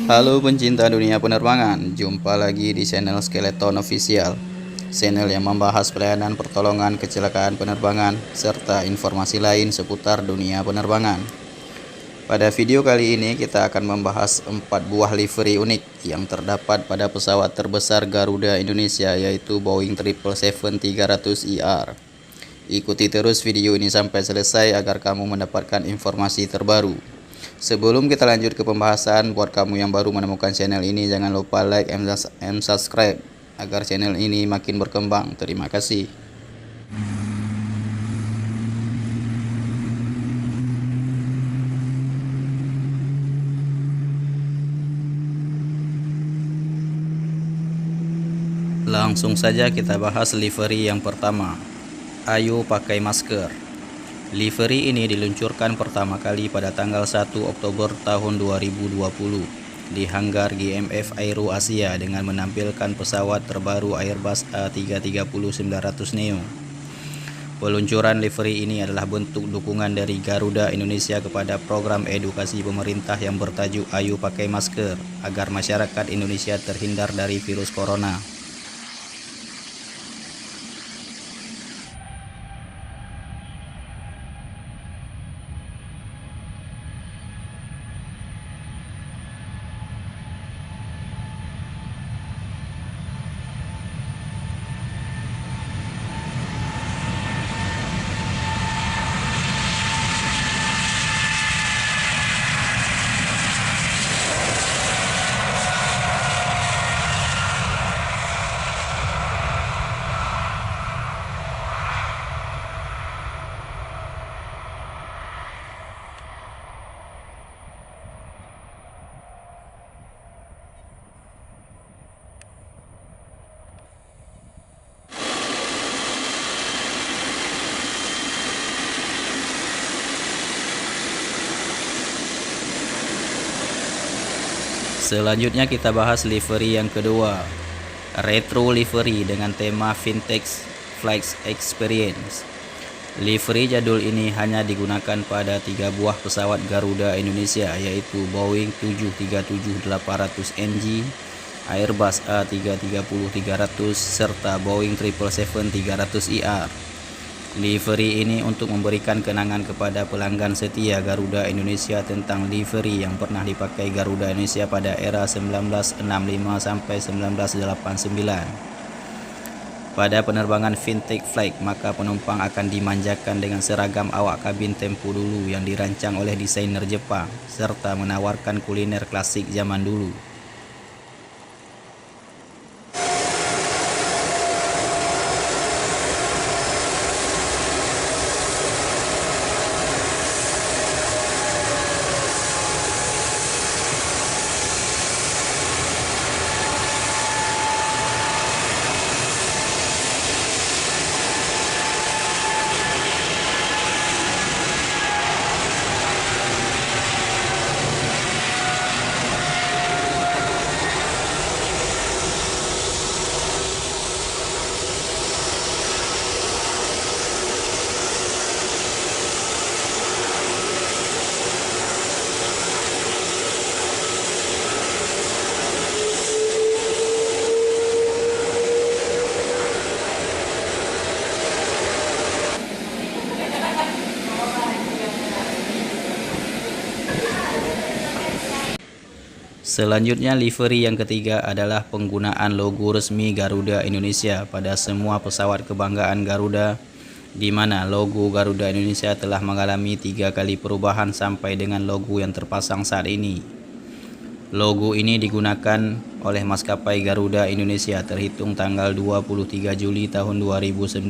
Halo pencinta dunia penerbangan, jumpa lagi di channel Skeleton Official, channel yang membahas pelayanan pertolongan kecelakaan penerbangan serta informasi lain seputar dunia penerbangan. Pada video kali ini kita akan membahas 4 buah livery unik yang terdapat pada pesawat terbesar Garuda Indonesia, yaitu Boeing 777-300ER. Ikuti terus video ini sampai selesai agar kamu mendapatkan informasi terbaru. Sebelum kita lanjut ke pembahasan, buat kamu yang baru menemukan channel ini, jangan lupa like and subscribe agar channel ini makin berkembang. Terima kasih. Langsung saja kita bahas livery yang pertama. Ayo pakai masker. Livery ini diluncurkan pertama kali pada tanggal 1 Oktober tahun 2020 di hanggar GMF Aero Asia dengan menampilkan pesawat terbaru Airbus A330-900 Neo. Peluncuran livery ini adalah bentuk dukungan dari Garuda Indonesia kepada program edukasi pemerintah yang bertajuk Ayo Pakai Masker agar masyarakat Indonesia terhindar dari virus corona. Selanjutnya kita bahas livery yang kedua, retro livery dengan tema Vintage Flight Experience. Livery jadul ini hanya digunakan pada 3 buah pesawat Garuda Indonesia, yaitu Boeing 737-800NG, Airbus A330-300 serta Boeing 777-300ER. Livery ini untuk memberikan kenangan kepada pelanggan setia Garuda Indonesia tentang livery yang pernah dipakai Garuda Indonesia pada era 1965 sampai 1989. Pada penerbangan vintage flight, maka penumpang akan dimanjakan dengan seragam awak kabin tempo dulu yang dirancang oleh desainer Jepang serta menawarkan kuliner klasik zaman dulu. Selanjutnya livery yang ketiga adalah penggunaan logo resmi Garuda Indonesia pada semua pesawat kebanggaan Garuda, di mana logo Garuda Indonesia telah mengalami 3 kali perubahan sampai dengan logo yang terpasang saat ini. Logo ini digunakan oleh maskapai Garuda Indonesia terhitung tanggal 23 Juli tahun 2019,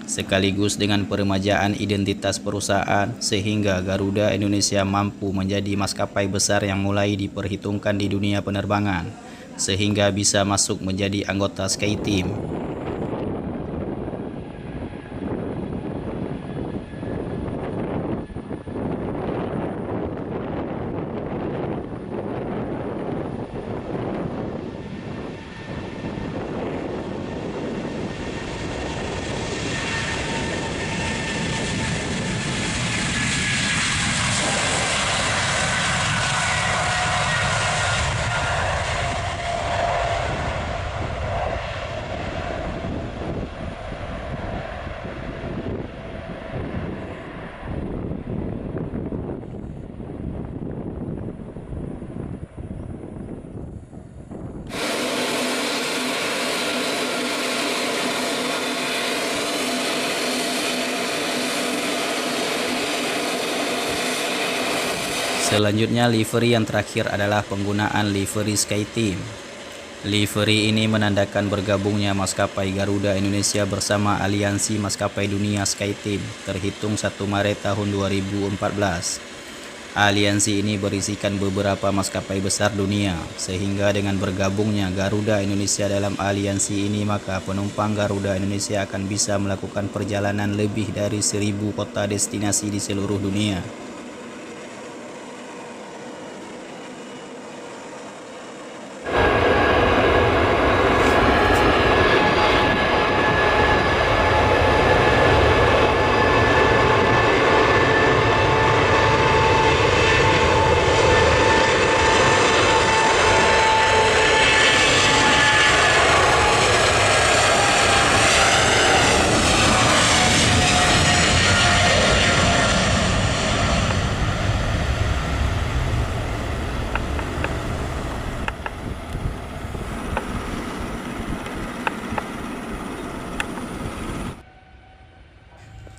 sekaligus dengan peremajaan identitas perusahaan sehingga Garuda Indonesia mampu menjadi maskapai besar yang mulai diperhitungkan di dunia penerbangan, sehingga bisa masuk menjadi anggota SkyTeam. Selanjutnya, livery yang terakhir adalah penggunaan livery SkyTeam. Livery ini menandakan bergabungnya maskapai Garuda Indonesia bersama aliansi maskapai dunia SkyTeam terhitung 1 Maret tahun 2014. Aliansi ini berisikan beberapa maskapai besar dunia, sehingga dengan bergabungnya Garuda Indonesia dalam aliansi ini, maka penumpang Garuda Indonesia akan bisa melakukan perjalanan lebih dari 1.000 kota destinasi di seluruh dunia.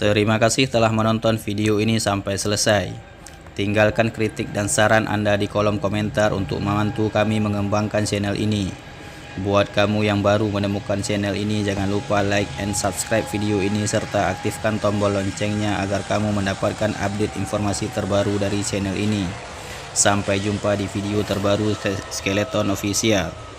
Terima kasih telah menonton video ini sampai selesai. Tinggalkan kritik dan saran Anda di kolom komentar untuk membantu kami mengembangkan channel ini. Buat kamu yang baru menemukan channel ini, jangan lupa like and subscribe video ini serta aktifkan tombol loncengnya agar kamu mendapatkan update informasi terbaru dari channel ini. Sampai jumpa di video terbaru Skeleton Official.